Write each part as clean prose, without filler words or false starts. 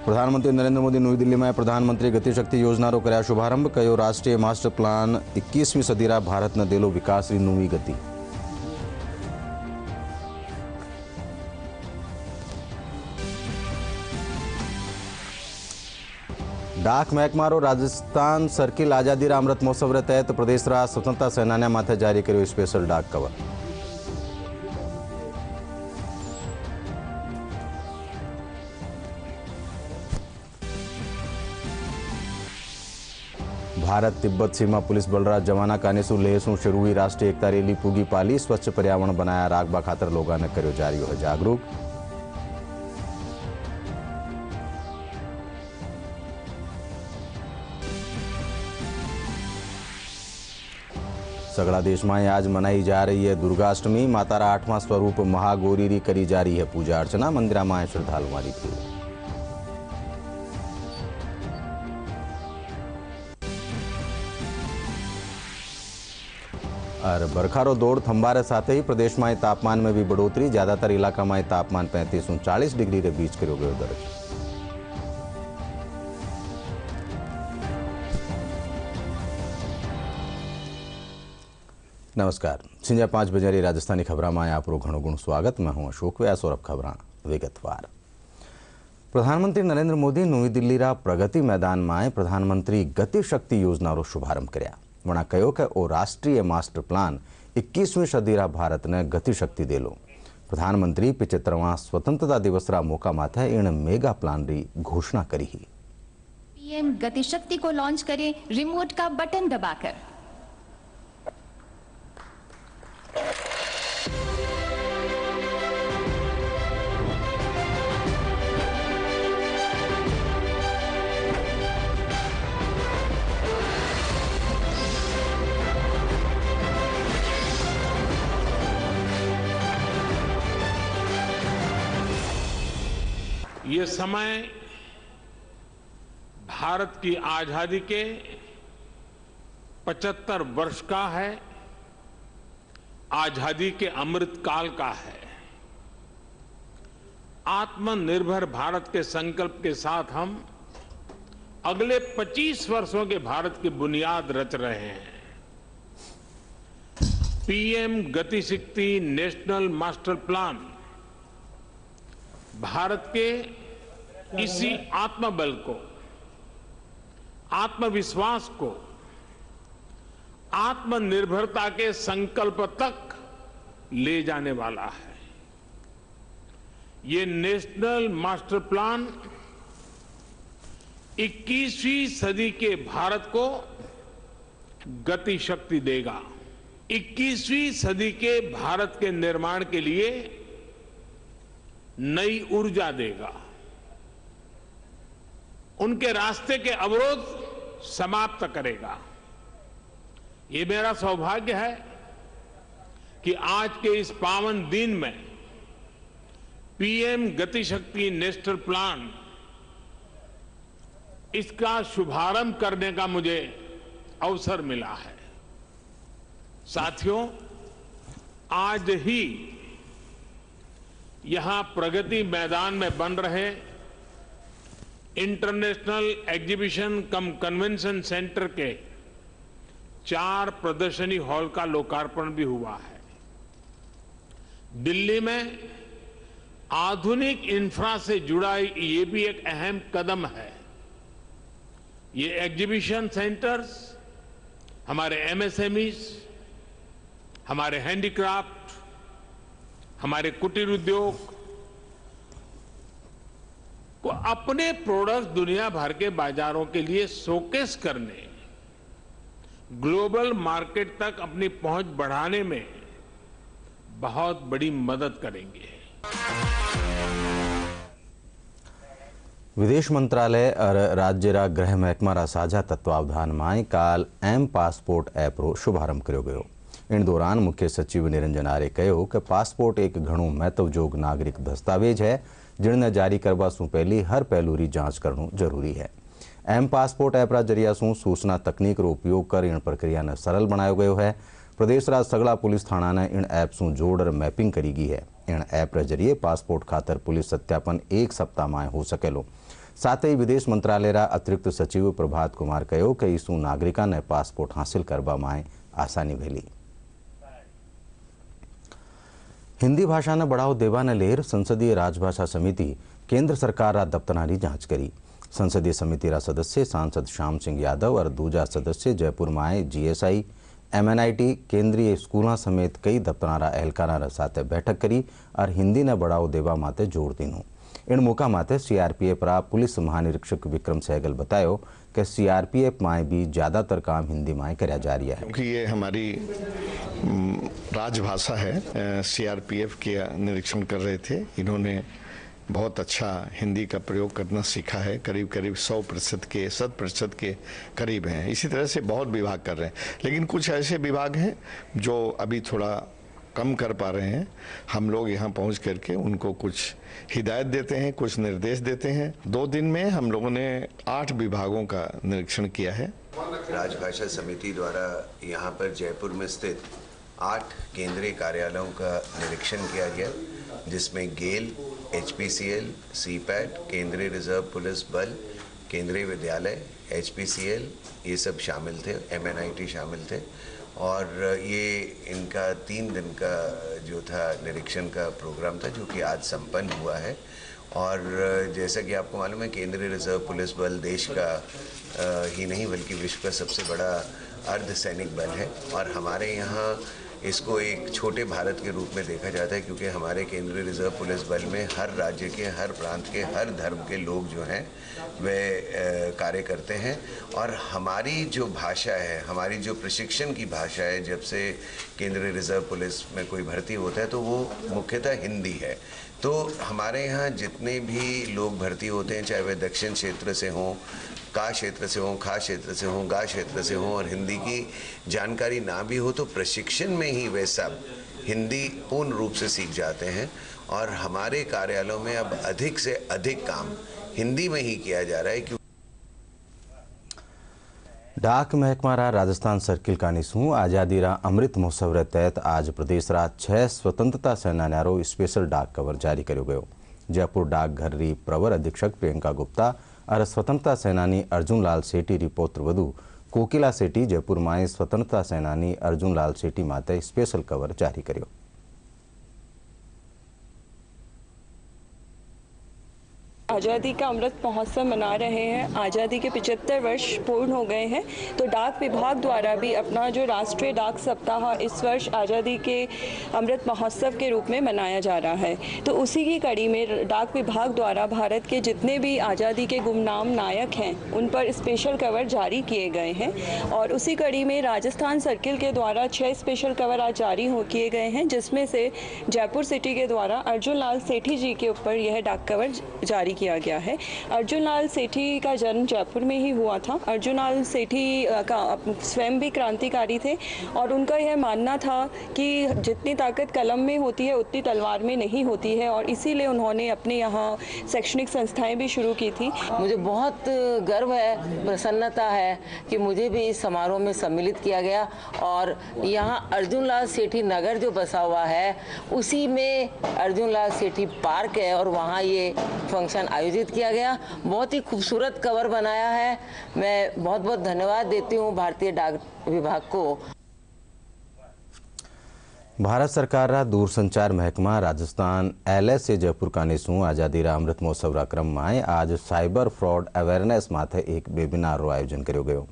प्रधानमंत्री नरेंद्र मोदी नवी दिल्ली में प्रधानमंत्री गतिशक्ति योजनारो कर्या शुभारंभ। कहो राष्ट्रीय मास्टर प्लान 21મી સદીરા भारतने देलो विकासनी नवी गति। डाक महकमारो राजस्थान सर्किल आजादी अमृत महोत्सव तहत प्रदेश स्वतंत्रता सेनानी माथे जारी कर्यो स्पेशल डाक कवर। भारत तिब्बत सीमा पुलिस बलरा जवाना कानेसु लेहसु शुरू हुई राष्ट्रीय एकता रैली पूगी पाली। स्वच्छ पर्यावरण बनाया रागबा खातर लोगों ने कर्यो जारी है जागरूक। सगड़ा देश में आज मनाई जा रही है दुर्गाष्टमी। मातारा 8वां स्वरूप महागौरी री करी जा रही है पूजा अर्चना। मंदिर में श्रद्धालुओं की भीड़। और बरखारो दौर थंभारे साथ ही प्रदेश में तापमान में भी बढ़ोतरी। ज्यादातर इलाका में तापमान 35 से 40 डिग्री रे बीच कर्यो गयो दर्ज। नमस्कार। संजा 5 बजे राजस्थानी खबर में आपरो घणो गुण स्वागत। मैं हूं अशोक व्यास और अब खबर विगतवार। प्रधानमंत्री नरेंद्र मोदी नवी दिल्ली रा प्रगति मैदान में प्रधानमंत्री गति शक्ति योजना शुभारंभ कर्या। वणा कहो कि ओ राष्ट्रीय मास्टर प्लान 21મી સદીરા भारत ने गति शक्ति देलो। प्रधानमंत्री 75वां स्वतंत्रता दिवस रा मौका माथे इन मेगा प्लान री घोषणा करी ही। पीएम गति शक्ति को लॉन्च करें रिमोट का बटन दबाकर। ये समय भारत की आजादी के 75 वर्ष का है। आजादी के अमृत काल का है। आत्मनिर्भर भारत के संकल्प के साथ हम अगले 25 वर्षों के भारत की बुनियाद रच रहे हैं। पीएम गति शक्ति नेशनल मास्टर प्लान भारत के इसी आत्मबल को, आत्मविश्वास को, आत्मनिर्भरता के संकल्प तक ले जाने वाला है। ये नेशनल मास्टर प्लान 21वीं सदी के भारत को गति शक्ति देगा। 21वीं सदी के भारत के निर्माण के लिए नई ऊर्जा देगा। उनके रास्ते के अवरोध समाप्त करेगा। ये मेरा सौभाग्य है कि आज के इस पावन दिन में पीएम गति शक्ति नेशनल प्लान इसका शुभारंभ करने का मुझे अवसर मिला है। साथियों, आज ही यहां प्रगति मैदान में बन रहे इंटरनेशनल एग्जीबिशन कम कन्वेंशन सेंटर के 4 प्रदर्शनी हॉल का लोकार्पण भी हुआ है। दिल्ली में आधुनिक इंफ्रा से जुड़ा ये भी एक अहम कदम है। ये एग्जीबिशन सेंटर्स हमारे एमएसएमईज, हमारे हैंडीक्राफ्ट, हमारे कुटीर उद्योग को अपने प्रोडक्ट्स दुनिया भर के बाजारों के लिए शोकेस करने, ग्लोबल मार्केट तक अपनी पहुंच बढ़ाने में बहुत बड़ी मदद करेंगे। विदेश मंत्रालय और राज्य गृह महकमा साझा तत्वावधान में काल एम पासपोर्ट ऐप रो शुभारंभ कर्यो गयो। इन दौरान मुख्य सचिव निरंजन आर्य कहो कि पासपोर्ट एक घणो महत्वजोग नागरिक दस्तावेज है जिन्हें जारी करवा सु पहली हर पहलू री जांच करना जरूरी है। एम पासपोर्ट ऐप रा जरिया सु सूचना तकनीक रो उपयोग कर इन प्रक्रिया ने सरल बनायो गयो है। प्रदेश रा सगला पुलिस थाना ने इन ऐप सु जोड़ और मैपिंग करी गई है। इन ऐप रे जरिए पासपोर्ट खातर पुलिस सत्यापन 1 सप्ताह में हो सकेलो। साथ ही विदेश मंत्रालय अतिरिक्त सचिव प्रभात कुमार कहो कि ईसू नागरिका ने पासपोर्ट हासिल करवा में आसानी भेली। हिंदी भाषा ने बढ़ावो देवाने लहर संसदीय राजभाषा समिति केंद्र सरकार दफ्तरानी जांच करी। संसदीय समिति सदस्य सांसद श्याम सिंह यादव और दूजा सदस्य जयपुर में GSI MNIT केंद्रीय स्कूलों समेत कई दफ्तरा एहलकारा साथ बैठक करी और हिंदी ने बढ़ावो देवा माते जोर दीनू। इन मौका माते CRPF पुलिस महानिरीक्षक विक्रम सहगल बतायो कि CRPF में भी ज़्यादातर काम हिंदी में कराया जा रहा है, क्योंकि ये हमारी राजभाषा है। CRPF के निरीक्षण कर रहे थे, इन्होंने बहुत अच्छा हिंदी का प्रयोग करना सीखा है। करीब करीब 100% के करीब हैं। इसी तरह से बहुत विभाग कर रहे हैं, लेकिन कुछ ऐसे विभाग हैं जो अभी थोड़ा कम कर पा रहे हैं। हम लोग यहाँ पहुँच करके उनको कुछ हिदायत देते हैं, कुछ निर्देश देते हैं। 2 दिन में हम लोगों ने 8 विभागों का निरीक्षण किया है। राजभाषा समिति द्वारा यहाँ पर जयपुर में स्थित 8 केंद्रीय कार्यालयों का निरीक्षण किया गया, जिसमें गेल, HPCL, CPAT, केंद्रीय रिजर्व पुलिस बल, केंद्रीय विद्यालय, HPCL, ये सब शामिल थे, MNIT शामिल थे। और ये इनका 3 दिन का जो था निरीक्षण का प्रोग्राम था, जो कि आज संपन्न हुआ है। और जैसा कि आपको मालूम है, केंद्रीय रिजर्व पुलिस बल देश का ही नहीं बल्कि विश्व का सबसे बड़ा अर्धसैनिक बल है। और हमारे यहाँ इसको एक छोटे भारत के रूप में देखा जाता है, क्योंकि हमारे केंद्रीय रिजर्व पुलिस बल में हर राज्य के, हर प्रांत के, हर धर्म के लोग जो हैं वे कार्य करते हैं। और हमारी जो भाषा है, हमारी जो प्रशिक्षण की भाषा है, जब से केंद्रीय रिजर्व पुलिस में कोई भर्ती होता है तो वो मुख्यतः हिंदी है। तो हमारे यहाँ जितने भी लोग भर्ती होते हैं, चाहे वे दक्षिण क्षेत्र से हों, का क्षेत्र से हों, खा क्षेत्र से हों, गा क्षेत्र से हों, और हिंदी की जानकारी ना भी हो तो प्रशिक्षण में ही वे सब हिंदी पूर्ण रूप से सीख जाते हैं। और हमारे कार्यालयों में अब अधिक से अधिक काम हिंदी में ही किया जा रहा है। क्यों डाक महकमा राजस्थान सर्किल का निशू आज़ादी अमृत महोत्सव तहत आज प्रदेश 6 स्वतंत्रता सेनानियों स्पेशल डाक कवर जारी करो गयो। जयपुर डाकघर री प्रवर अधीक्षक प्रियंका गुप्ता और स्वतंत्रता सेनानी अर्जुन लाल सेठी री पौत्र वधु कोकिला सेठी जयपुर में स्वतंत्रता सेनानी अर्जुन लाल सेठी माते स्पेशल कवर जारी करो। आज़ादी का अमृत महोत्सव मना रहे हैं। आज़ादी के 75 वर्ष पूर्ण हो गए हैं, तो डाक विभाग द्वारा भी अपना जो राष्ट्रीय डाक सप्ताह इस वर्ष आज़ादी के अमृत महोत्सव के रूप में मनाया जा रहा है। तो उसी की कड़ी में डाक विभाग द्वारा भारत के जितने भी आज़ादी के गुमनाम नायक हैं उन पर स्पेशल कवर जारी किए गए हैं। और उसी कड़ी में राजस्थान सर्किल के द्वारा 6 स्पेशल कवर आज जारी किए गए हैं, जिसमें से जयपुर सिटी के द्वारा अर्जुन लाल सेठी जी के ऊपर यह डाक कवर जारी किया गया है। अर्जुन लाल सेठी का जन्म जयपुर में ही हुआ था। अर्जुन लाल सेठी का स्वयं भी क्रांतिकारी थे और उनका यह मानना था कि जितनी ताकत कलम में होती है उतनी तलवार में नहीं होती है, और इसीलिए उन्होंने अपने यहाँ शैक्षणिक संस्थाएं भी शुरू की थी। मुझे बहुत गर्व है, प्रसन्नता है कि मुझे भी इस समारोह में सम्मिलित किया गया। और यहाँ अर्जुन लाल सेठी नगर जो बसा हुआ है उसी में अर्जुन लाल सेठी पार्क है और वहाँ ये फंक्शन आयोजित किया गया। बहुत ही खूबसूरत कवर बनाया है। मैं बहुत बहुत धन्यवाद देती हूँ भारतीय डाक विभाग को। भारत सरकार दूरसंचार महकमा राजस्थान LSA जयपुर का निशू आज़ादी अमृत महोत्सव क्रम में आज साइबर फ्रॉड अवेयरनेस माथे एक वेबिनार रो आयोजन करो गयो।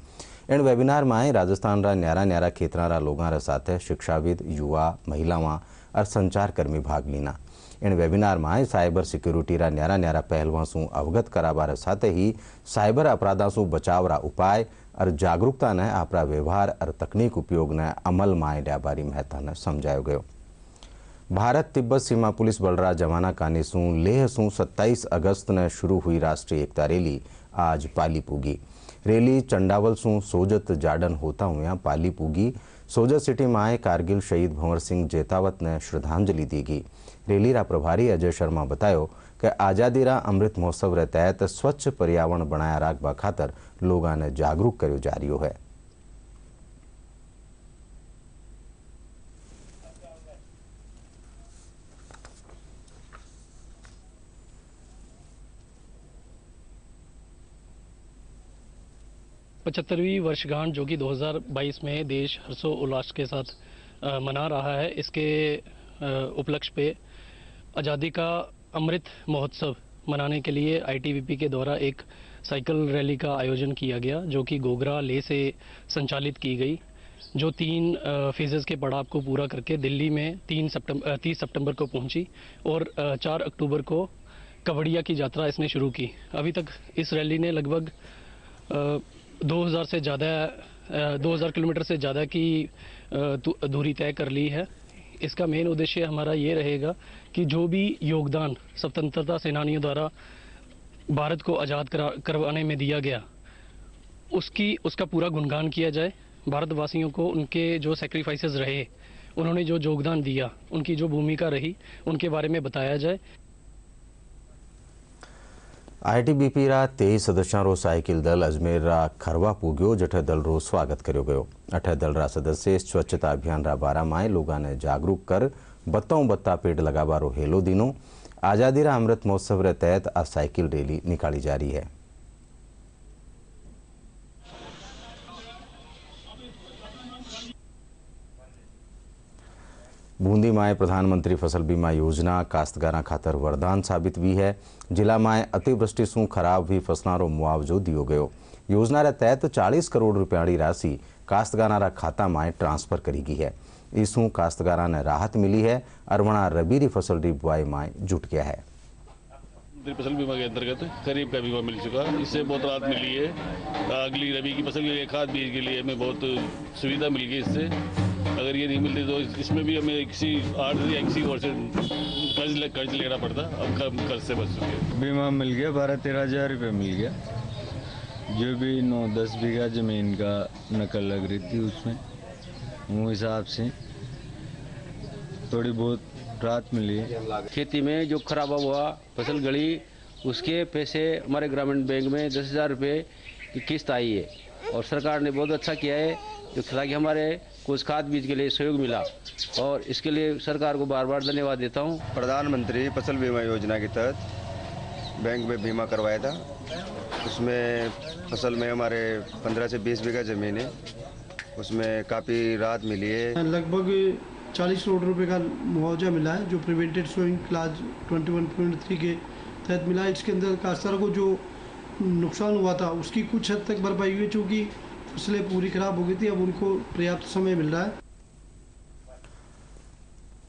इन वेबिनार में राजस्थान न्यारा न्यारा क्षेत्र लोगों साथ शिक्षाविद, युवा, महिलावां और संचारकर्मी भाग लीना। इन वेबिनार में साइबर सिक्योरिटी न्यारा न्यारा पहलुओं से अवगत कराबार साथ ही साइबर अपराधों से बचाव उपाय और जागरूकता ने आपरा व्यवहार और तकनीक उपयोग ने अमल में लिया बारी महत्व ने समझायो गयो। भारत तिब्बत सीमा पुलिस बल जवाना कानी सू लेह सू 27 अगस्त ने शुरू हुई राष्ट्रीय एकता रैली आज पाली पूगी। रैली चंडावल सू सोजत जाडन होता हुआ पाली पूगी। सोजत सिटी में कारगिल शहीद भंवर सिंह जेतावत ने श्रद्धांजलि दी गई। रैली प्रभारी अजय शर्मा बतायो कि आज़ादी अमृत महोत्सव तहत स्वच्छ पर्यावरण बनाया राखवा खातर लोगों ने जागरूक करो जा रही है। 75वीं वर्षगांठ जो कि 2022 में देश हर्षोल्लास के साथ मना रहा है, इसके उपलक्ष्य पे आज़ादी का अमृत महोत्सव मनाने के लिए आईटीबीपी के द्वारा एक साइकिल रैली का आयोजन किया गया, जो कि गोगरा लेह से संचालित की गई, जो 3 फेजेस के पड़ाव को पूरा करके दिल्ली में 30 सितंबर को पहुंची और 4 अक्टूबर को कवड़िया की यात्रा इसने शुरू की। अभी तक इस रैली ने लगभग 2000 किलोमीटर से ज़्यादा की दूरी तय कर ली है। इसका मेन उद्देश्य हमारा ये रहेगा कि जो भी योगदान स्वतंत्रता सेनानियों द्वारा भारत को आज़ाद करवाने में दिया गया, उसका पूरा गुणगान किया जाए। भारतवासियों को उनके जो सैक्रिफाइसेस रहे, उन्होंने जो योगदान दिया, उनकी जो भूमिका रही, उनके बारे में बताया जाए। आईटीबीपी रा 23 सदस्यों साइकिल दल अजमेर रा खरवा पूग्यो, जठे दल रो स्वागत करो गयो। अठे दल रा सदस्य स्वच्छता अभियान रा बारा में लोगों ने जागरूक कर बत्तों बत्ता पेड़ लगाबारो हेलो दिनो। आज़ादी रा अमृत महोत्सव रे तहत आ साइकिल रैली निकाली जा रही है। बूंदी में प्रधानमंत्री फसल बीमा योजना काश्तकारां खातर वरदान साबित हुई है। जिला में अतिवृष्टि से खराब हुई फसलों मुआवजो दियो गयो। योजना रे तहत 40 करोड़ रुपया की राशि काश्तकारां खाता में ट्रांसफर करी गई है। इसू काश्तकारां ने राहत मिली है। अरवणा रबी री फसल री बुआई में जुट गया है। फसल बीमा के अंतर्गत खरीफ का बीमा मिल चुका, इससे बहुत राहत मिली है। अगली रबी की फसल के लिए खाद बीज के लिए हमें बहुत सुविधा मिल गई। इससे अगर ये नहीं मिलती तो इसमें भी हमें किसी 8 या किसी और से कर्ज लेना पड़ता। अब कर्ज से बच चुके। बीमा मिल गया, 12-13 हज़ार रुपये मिल गया। जो भी 9-10 बीघा जमीन का नकल लग रही थी उसमें वो हिसाब से थोड़ी बहुत राहत मिली है। खेती में जो खराबा हुआ फसल गली, उसके पैसे हमारे ग्रामीण बैंक में 10,000 रुपये की किस्त आई है और सरकार ने बहुत अच्छा किया है, जो ताकि हमारे कुछ खाद बीज के लिए सहयोग मिला और इसके लिए सरकार को बार बार धन्यवाद देता हूँ। प्रधानमंत्री फसल बीमा योजना के तहत बैंक में बीमा करवाया था। उसमें फसल में हमारे 15 से 20 बीघा ज़मीन है, उसमें काफ़ी राहत मिली है। लगभग 40 करोड़ रुपए का मुआवजा मिला है, जो प्रिवेंटेड सोइंग क्लास 21.3 के तहत मिला है। इसके अंदर काश्तकार को जो नुकसान हुआ था उसकी कुछ हद तक भरपाई हुई, चूँकि फसलें पूरी खराब हो गई थी। अब उनको पर्याप्त समय मिल रहा है।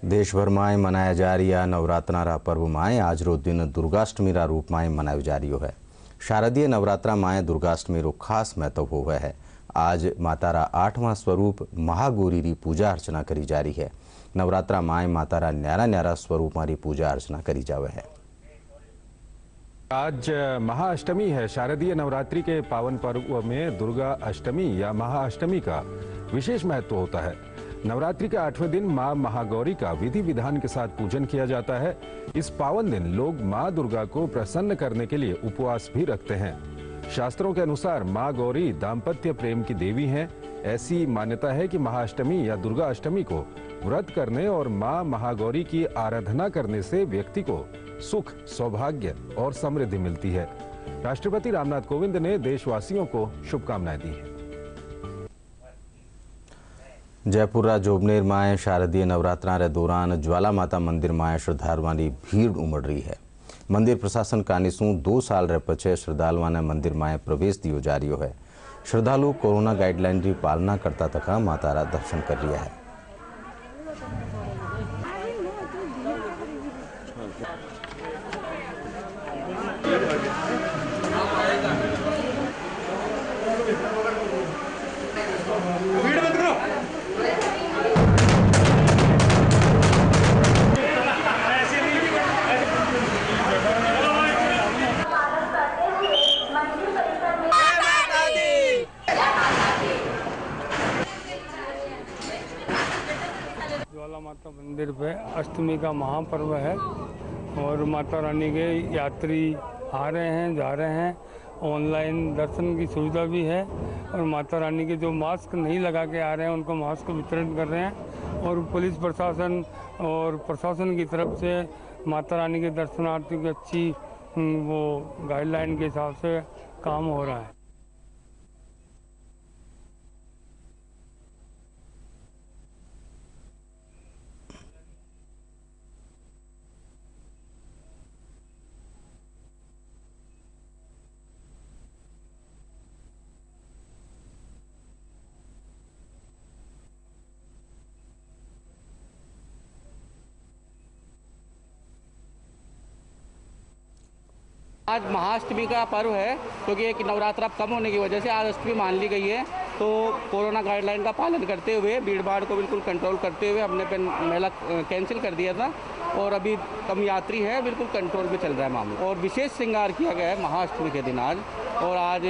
देश भर में मनाया जा रही नवरात्रा रा पर्व में आज रो दिन दुर्गाष्टमी रा रूप में मनायो जा रही है। शारदीय नवरात्रा में दुर्गाष्टमी रो खास महत्व हुआ है। आज माता रा 8वां स्वरूप महागौरी री पूजा अर्चना करी जा रही है। नवरात्रा में माता रा न्यारा न्यारा स्वरूप री पूजा अर्चना करी जावे है। आज महाअष्टमी है। शारदीय नवरात्रि के पावन पर्व में दुर्गा अष्टमी या महाअष्टमी का विशेष महत्व होता है। नवरात्रि के 8वें दिन मां महागौरी का विधि विधान के साथ पूजन किया जाता है। इस पावन दिन लोग मां दुर्गा को प्रसन्न करने के लिए उपवास भी रखते हैं। शास्त्रों के अनुसार मां गौरी दाम्पत्य प्रेम की देवी हैं। ऐसी मान्यता है कि महाअष्टमी या दुर्गा अष्टमी को व्रत करने और मां महागौरी की आराधना करने से व्यक्ति को सुख, सौभाग्य और समृद्धि मिलती है। राष्ट्रपति रामनाथ कोविंद ने देशवासियों को शुभकामनाएं दी हैं। जयपुर रा जोबनेर में शारदीय नवरात्रा रे दौरान ज्वाला माता मंदिर में श्रद्धालुओं की भीड़ उमड़ रही है। मंदिर प्रशासन कानिसू 2 साल रे पछे श्रद्धालुओं ने मंदिर में प्रवेश दियो जा रही है। श्रद्धालु कोरोना गाइडलाइन की पालना करता तका माता रा दर्शन कर रहा है। ज्वाला माता मंदिर पे अष्टमी का महापर्व है और माता रानी के यात्री आ रहे हैं, जा रहे हैं। ऑनलाइन दर्शन की सुविधा भी है और माता रानी के जो मास्क नहीं लगा के आ रहे हैं उनको मास्क वितरण कर रहे हैं और पुलिस प्रशासन और प्रशासन की तरफ से माता रानी के दर्शनार्थियों की अच्छी वो गाइडलाइन के हिसाब से काम हो रहा है। आज महाअष्टमी का पर्व है, क्योंकि एक नवरात्रा कम होने की वजह से आज अष्टमी मान ली गई है। तो कोरोना गाइडलाइन का पालन करते हुए, भीड़ भाड़ को बिल्कुल कंट्रोल करते हुए हमने मेला कैंसिल कर दिया था और अभी कम यात्री है, बिल्कुल कंट्रोल में चल रहा है मामला। और विशेष श्रृंगार किया गया है महाअष्टमी के दिन आज, और आज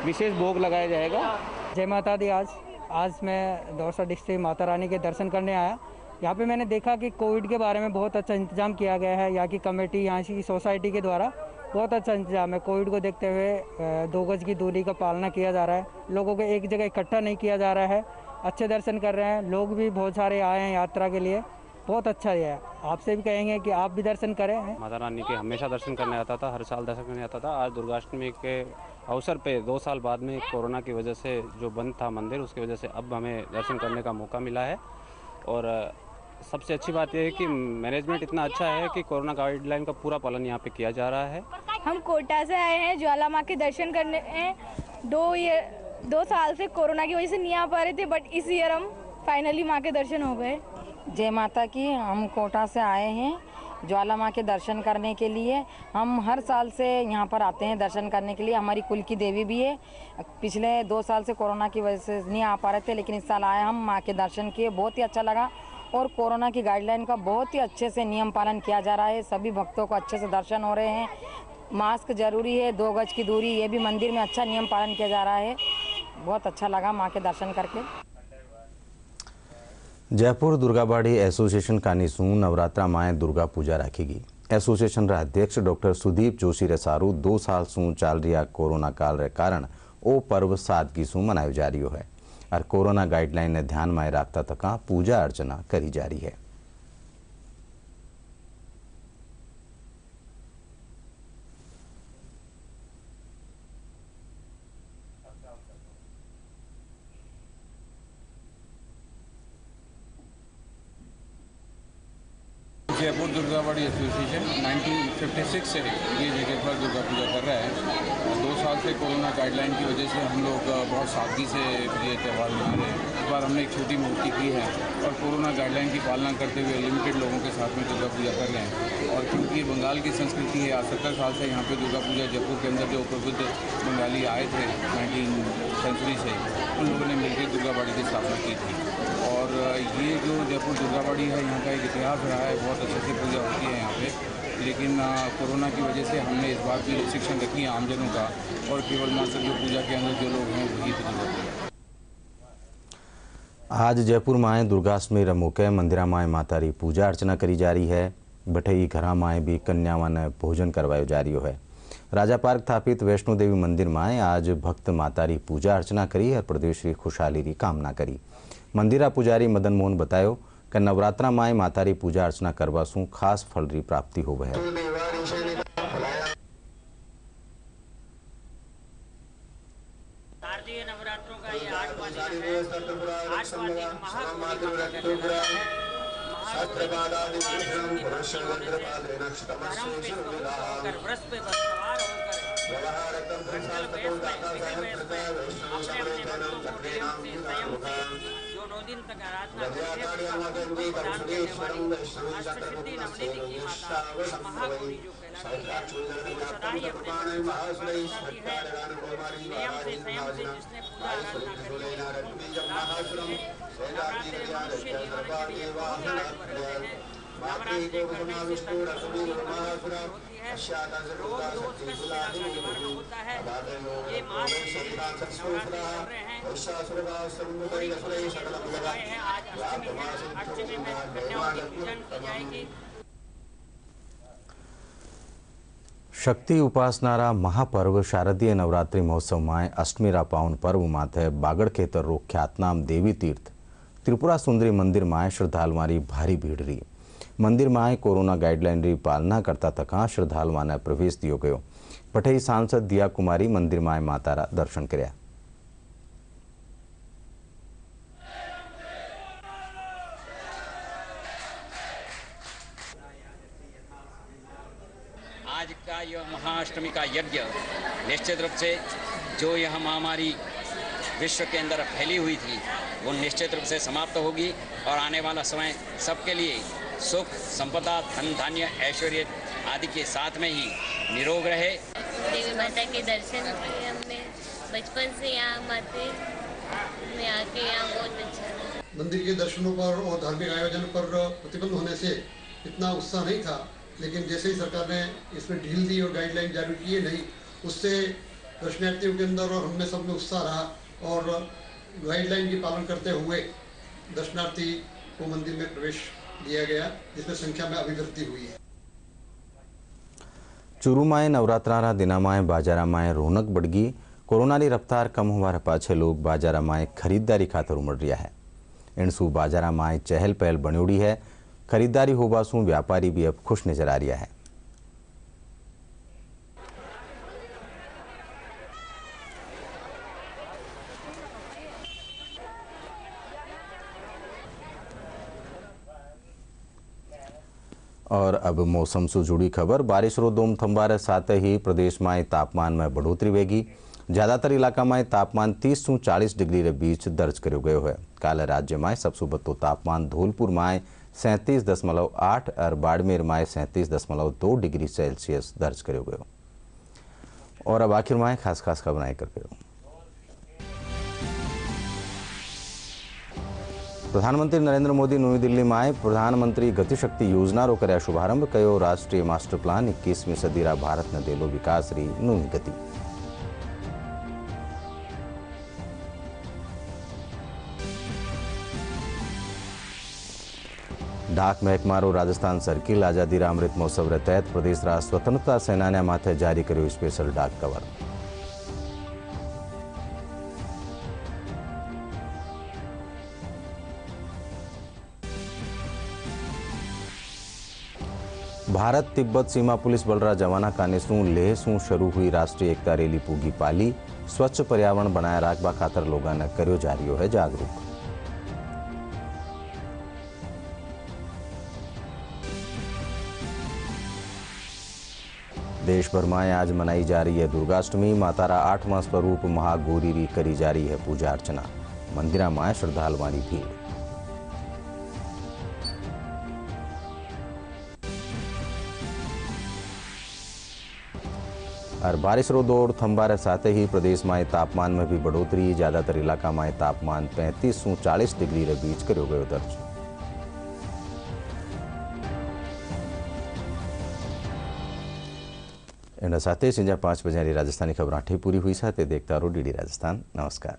विशेष भोग लगाया जाएगा। जय माता दी। आज मैं दौसा डिस्ट्रिक्ट माता रानी के दर्शन करने आया। यहाँ पे मैंने देखा कि कोविड के बारे में बहुत अच्छा इंतजाम किया गया है। यहाँ की कमेटी, यहाँ की सोसाइटी के द्वारा बहुत अच्छा इंतजाम है। कोविड को देखते हुए 2 गज की दूरी का पालना किया जा रहा है। लोगों को एक जगह इकट्ठा नहीं किया जा रहा है। अच्छे दर्शन कर रहे हैं लोग भी, बहुत सारे आए हैं यात्रा के लिए। बहुत अच्छा है। आपसे भी कहेंगे कि आप भी दर्शन करें। माता रानी के हमेशा दर्शन करने आता था, हर साल दर्शन करने आता था। आज दुर्गाष्टमी के अवसर पे 2 साल बाद में कोरोना की वजह से जो बंद था मंदिर, उसकी वजह से अब हमें दर्शन करने का मौका मिला है। और सबसे अच्छी बात यह है कि मैनेजमेंट इतना अच्छा है कि कोरोना गाइडलाइन का पूरा पालन यहाँ पे किया जा रहा है। हम कोटा से आए हैं ज्वाला माँ के दर्शन करने। 2 साल से कोरोना की वजह से नहीं आ पा रहे थे, बट इस ईयर हम फाइनली माँ के दर्शन हो गए। जय माता की। हम कोटा से आए हैं ज्वाला माँ के दर्शन करने के लिए। हम हर साल से यहाँ पर आते हैं दर्शन करने के लिए। हमारी कुल की देवी भी है। पिछले 2 साल से कोरोना की वजह से नहीं आ पा रहे थे, लेकिन इस साल आए हम, माँ के दर्शन किए, बहुत ही अच्छा लगा। और कोरोना की गाइडलाइन का बहुत ही अच्छे से नियम पालन किया जा रहा है। सभी भक्तों को अच्छे से दर्शन हो रहे हैं। मास्क जरूरी है, 2 गज की दूरी, ये भी मंदिर में अच्छा नियम पालन किया जा रहा है। बहुत अच्छा लगा माँ के दर्शन करके। जयपुर दुर्गाबाड़ी एसोसिएशन कानीसूं नवरात्रा माए दुर्गा पूजा राखेगी। एसोसिएशन रा अध्यक्ष डॉक्टर सुदीप जोशी रे सारू 2 साल सूं चाल रहा कोरोना काल रे कारण ओ पर्व सादगी सूं मनायो जा रही है और कोरोना गाइडलाइन ने ध्यान में रखता तका पूजा अर्चना करी जा रही है। जयपुर दुर्गाबाड़ी एसोसिएशन 1956 से ये जगह पर दुर्गा पूजा कर रहा है। 2 साल से कोरोना गाइडलाइन की वजह से हम लोग बहुत सादगी से ये त्यौहार मना रहे हैं। इस बार हमने एक छोटी मूर्ति की है और कोरोना गाइडलाइन की पालना करते हुए लिमिटेड लोगों के साथ में दुर्गा पूजा कर रहे हैं। और क्योंकि बंगाल की संस्कृति है, आज 70 साल से यहाँ पर दुर्गा पूजा जयपुर के अंदर जो प्रबुद्ध बंगाली आए थे 19th सेंचुरी से, उन लोगों ने मिलकर दुर्गाबाड़ी की स्थापना की थी। और ये जो जयपुर दुर्गाबाड़ी है, यहाँ का एक इतिहास रहा है, बहुत अच्छे से पूजा होती है यहाँ पे। लेकिन कोरोना की वजह से हमने इस बार भी रिस्ट्रिक्शन रखी है आमजनों का, और केवल मात्र जो पूजा के अंदर जो लोग हैं वही पूजा होती है। आज जयपुर माए दुर्गाष्टमी रे मौके मंदिरा माए माता री पूजा अर्चना करी जा रही है। बठई घरा माए भी कन्यावां ने भोजन करवायो जा रही है। राजा पार्क स्थापित वैष्णो देवी मंदिर माए आज भक्त माता री पूजा अर्चना करी और प्रदेश की खुशहाली री कामना करी। मंदिरा पुजारी मदन मोहन बतायो कि नवरात्रा माए माता री पूजा अर्चना करवा सूं खास फल री प्राप्ति होवे है। शारदीय नवरात्रों का ये 8वां दिन है। 8वां दिन महागौरी व्रत पे सवार होकर जो 9 दिन तक आराधना महागौरी जो कहलाती है, सदा ही अपने नियम से संयम से जिसने पूजा आराधना करी नवरात्रि मनुष्य जीवन के लिए बहुत महत्व रखते हैं। नवरात्रि करने से तन मन की होती है, रोग दोष से का निवारण होता है। ये मास नवरात्रि कर रहे हैं, बड़ी है। आज अष्टमी में कन्याओं की पूजन की जाएगी। शक्ति उपासनारा महापर्व शारदीय नवरात्रि महोत्सव में अष्टमीरा पावन पर्व माथे बागड़ खेतर रो ख्यातनाम देवी तीर्थ त्रिपुरा सुंदरी मंदिर में श्रद्धालुओं भारी भीड़ रही। मंदिर में कोरोना गाइडलाइन री पालना करता तका श्रद्धालुओं ने प्रवेश दियो गयो। पठई सांसद दिया कुमारी मंदिर में मातारा दर्शन कर्या। आज का यह महाअष्टमी का यज्ञ निश्चित रूप से जो यह महामारी विश्व के अंदर फैली हुई थी वो निश्चित रूप से समाप्त होगी और आने वाला समय सबके लिए सुख, संपदा, धन, धान्य, ऐश्वर्य आदि के साथ में ही निरोग रहे। देवी माता के दर्शन किए हमने, बचपन से यहाँ आते में आके यहाँ बहुत अच्छा लगा। मंदिर के दर्शनों पर और धार्मिक आयोजन पर प्रतिबंध होने से इतना उत्साह नहीं था, लेकिन जैसे ही सरकार ने इसमें ढील दी और गाइडलाइन जारी किए नहीं, उससे दर्शनार्थियों के अंदर और हमें सब में उत्साह रहा और गाइडलाइन की पालन करते हुए दर्शनार्थी को मंदिर में प्रवेश दिया गया, जिसमें संख्या में अभिवृद्धि हुई है। ચુરુમાએ નવરાત્રાના દિનામાં બાજારામાં રોનક બળગી કોરોનાની રફતાર કમ હોવા પાછે લોગ બાજારામાં ખરીદદારી ખાતર ઉમड़ રહ્યા है। એણસુ બાજારામાં ચહેલ પહેલ બન્યોડી है। खरीदारी होवा सु व्यापारी भी अब खुश नजर आ रहा है। और अब मौसम से जुड़ी खबर। बारिश रो दोम थंबारे साथ ही प्रदेश में तापमान में बढ़ोतरी वेगी। ज्यादातर इलाका में तापमान 30 से 40 डिग्री रे बीच दर्ज करो गयो है। काल राज्य में सबसे बड़ो तापमान धौलपुर में 37.8 और बाड़मेर में 37.2 डिग्री सेल्सियस दर्ज करो गयो। और अब आखिर में खास खबर कर गयो। प्रधानमंत्री नरेंद्र मोदी नई दिल्ली में प्रधानमंत्री गतिशक्ति योजना रो कर्या शुभारंभ कयो। राष्ट्रीय मास्टर प्लान 21वीं सदीरा भारत ने देलो विकास री नई गति। डाक महकमा रो राजस्थान सर्किल आजादी रा अमृत महोत्सव रे तहत प्रदेश रा स्वतंत्रता सेनानी माथे जारी कर्यो स्पेशल डाक कवर। भारत तिब्बत सीमा पुलिस बल रा जवाना काने सु लेह सु शुरू हुई राष्ट्रीय एकता रैली पूगी पाली। स्वच्छ पर्यावरण बनाए राखवा खातर लोगों ने कर्यो जा रह्यो है जागरूक। देश भर में आज मनाई जा रही है दुर्गाष्टमी। मातारा 8वां स्वरूप महागौरी री करी जा रही है पूजा अर्चना। मंदिरा में श्रद्धालुओं की भीड़। और बारिश रो दौर थंबारे साथ ही प्रदेश में तापमान में भी बढ़ोतरी। ज्यादातर इलाका में तापमान 35 से 40 डिग्री रे बीच करो गयो दर्ज। एना साथे संजा 5 बजे राजस्थानी खबर आठे पूरी हुई साथे देखता रहो डीडी राजस्थान। नमस्कार।